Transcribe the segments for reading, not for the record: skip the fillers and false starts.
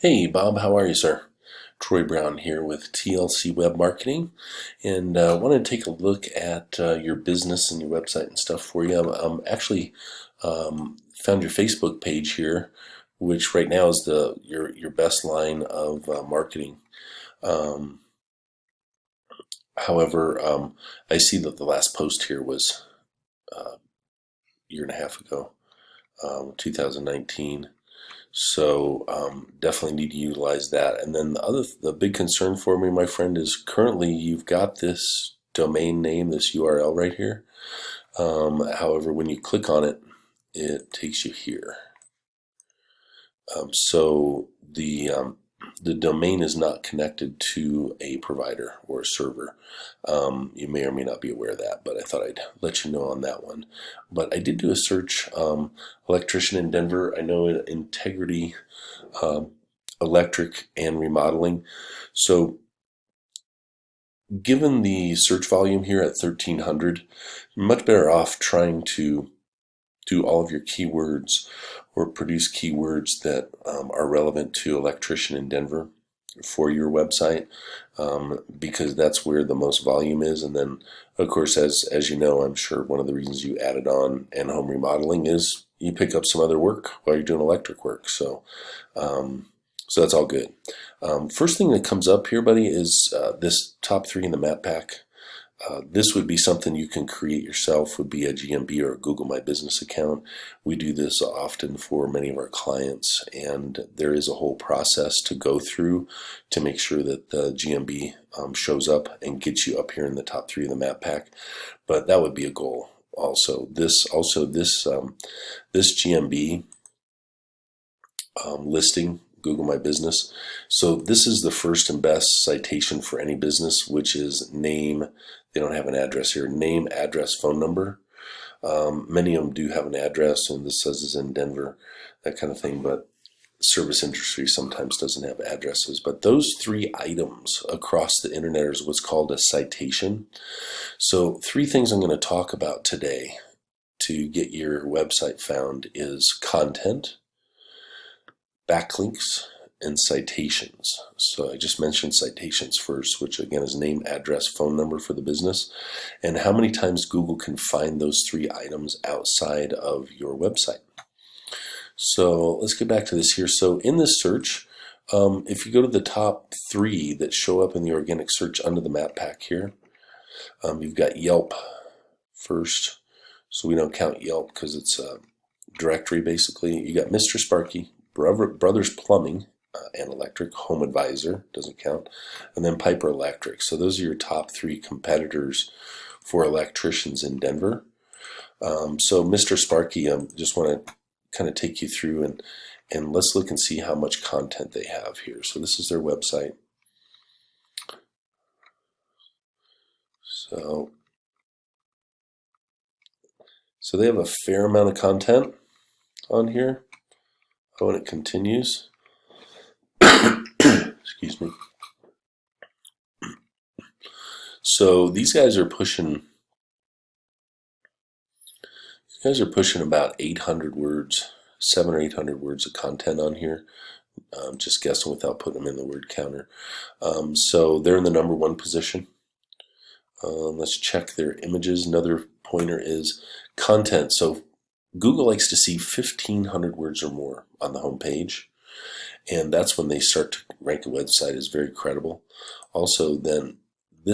Hey Bob, how are you, sir? Troy Brown here with TLC Web Marketing, and wanted to take a look at your business and your website and stuff for you. I'm actually found your Facebook page here, which right now is your best line of marketing. Um, however, I see that the last post here was a year and a half ago, 2019. So definitely need to utilize that. And then the big concern for me, my friend, is currently you've got this domain name, this URL right here. However, when you click on it, it takes you here. So the domain is not connected to a provider or a server. You may or may not be aware of that, but I thought I'd let you know on that one. But I did do a search, electrician in Denver. I know Integrity Electric and Remodeling. So given the search volume here at 1,300, you're much better off trying to do all of your keywords or produce keywords that are relevant to electrician in Denver for your website, because that's where the most volume is. And then, of course, as you know, I'm sure one of the reasons you added on and home remodeling is you pick up some other work while you're doing electric work. So that's all good. First thing that comes up here, buddy, is this top three in the map pack. This would be something you can create yourself, would be a GMB or a Google My Business account. We do this often for many of our clients, and there is a whole process to go through to make sure that the GMB shows up and gets you up here in the top three of the map pack. But that would be a goal. This GMB listing, Google My Business. So this is the first and best citation for any business, which is name. They don't have an address here. Name, address, phone number. Many of them do have an address, and this says it's in Denver, that kind of thing. But service industry sometimes doesn't have addresses. But those three items across the internet is what's called a citation. So three things I'm going to talk about today to get your website found is content, backlinks, and citations. So I just mentioned citations first, which again is name, address, phone number for the business, and how many times Google can find those three items outside of your website. So let's get back to this here. So in this search, if you go to the top three that show up in the organic search under the map pack here, you've got Yelp first. So we don't count Yelp because it's a directory basically. You got Mr. Sparky, Brothers Plumbing and Electric, Home Advisor, doesn't count, and then Piper Electric. So those are your top three competitors for electricians in Denver. So Mr. Sparky, just want to kind of take you through and let's look and see how much content they have here. So this is their website. So they have a fair amount of content on here. Oh, and it continues. Excuse me. So these guys are pushing about 800 words, 700 or 800 words of content on here. Just guessing without putting them in the word counter. So they're in the number one position. Let's check their images. Another pointer is content. So Google likes to see 1,500 words or more on the home page, and that's when they start to rank a website as very credible. Also, then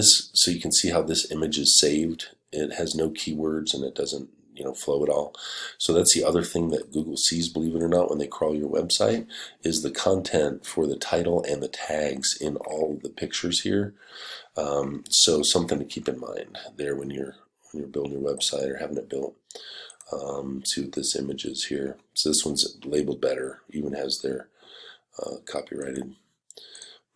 so you can see how this image is saved. It has no keywords and it doesn't flow at all. So that's the other thing that Google sees, believe it or not, when they crawl your website, is the content for the title and the tags in all of the pictures here. So something to keep in mind there when you're building your website or having it built. See what this image is here. So this one's labeled better, even has their copyrighted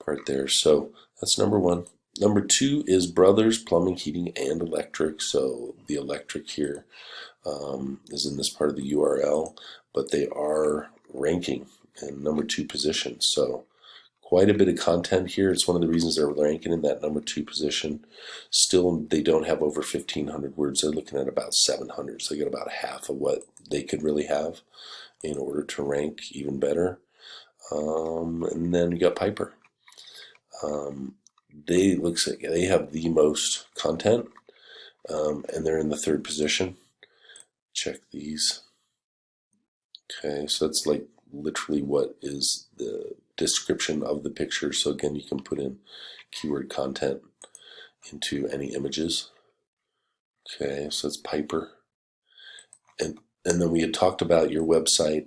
part there. So that's number one. Number two is Brothers Plumbing, Heating, and Electric. So the electric here is in this part of the URL, but they are ranking in number two position. So quite a bit of content here. It's one of the reasons they're ranking in that number two position. Still, they don't have over 1,500 words. They're looking at about 700. So they get about half of what they could really have in order to rank even better. And then we got Piper. They have the most content, and they're in the 3rd position. Check these. Okay, so it's like literally what is the description of the picture. So again, you can put in keyword content into any images. Okay, so it's Piper. And then we had talked about your website.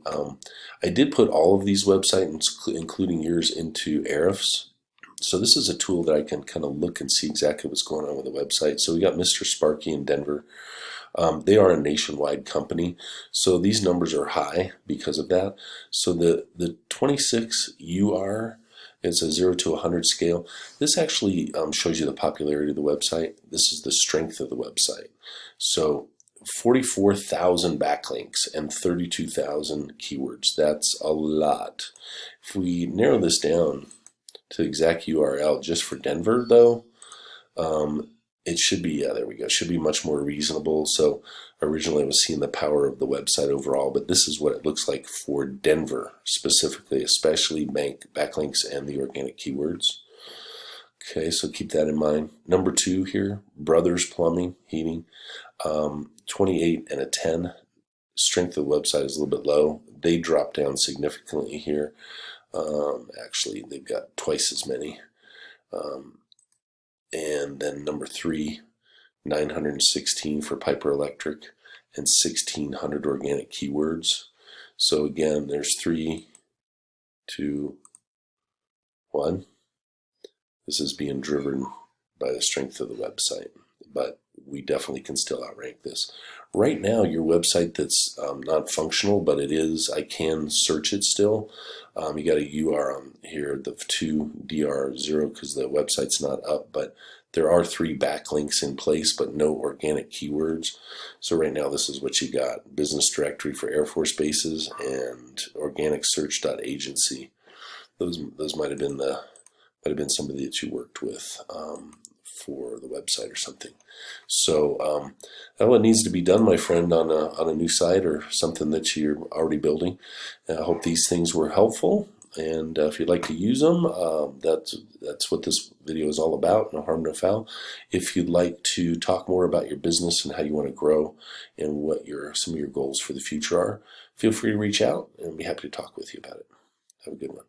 I did put all of these websites, including yours, into Ahrefs. So this is a tool that I can kind of look and see exactly what's going on with the website. So we got Mr. Sparky in Denver. They are a nationwide company, so these numbers are high because of that. So the 26 UR, it's a 0 to 100 scale. This actually shows you the popularity of the website. This is the strength of the website. So 44,000 backlinks and 32,000 keywords. That's a lot. If we narrow this down to the exact URL just for Denver, though, it should be, there we go, should be much more reasonable. So originally I was seeing the power of the website overall, but this is what it looks like for Denver specifically, especially backlinks and the organic keywords. Okay, so keep that in mind. Number 2 here, Brothers Plumbing, Heating, 28 and a 10. Strength of the website is a little bit low. They drop down significantly here. Actually, they've got twice as many. And then number 3, 916 for Piper Electric and 1,600 organic keywords. So again, there's 3, 2, 1. This is being driven by the strength of the website, but we definitely can still outrank this. Right now, your website that's not functional, but it is, I can search it still. You got a UR on here, the 2 DR0, because the website's not up, but there are 3 backlinks in place, but no organic keywords. So right now, this is what you got: business directory for Air Force bases and organic search.agency. Those might have been somebody that you worked with for the website or something. So that's what needs to be done, my friend, on a new site or something that you're already building. I hope these things were helpful, and if you'd like to use them, that's what this video is all about. No harm, no foul. If you'd like to talk more about your business and how you want to grow and what some of your goals for the future are, feel free to reach out, and I'd be happy to talk with you about it. Have a good one.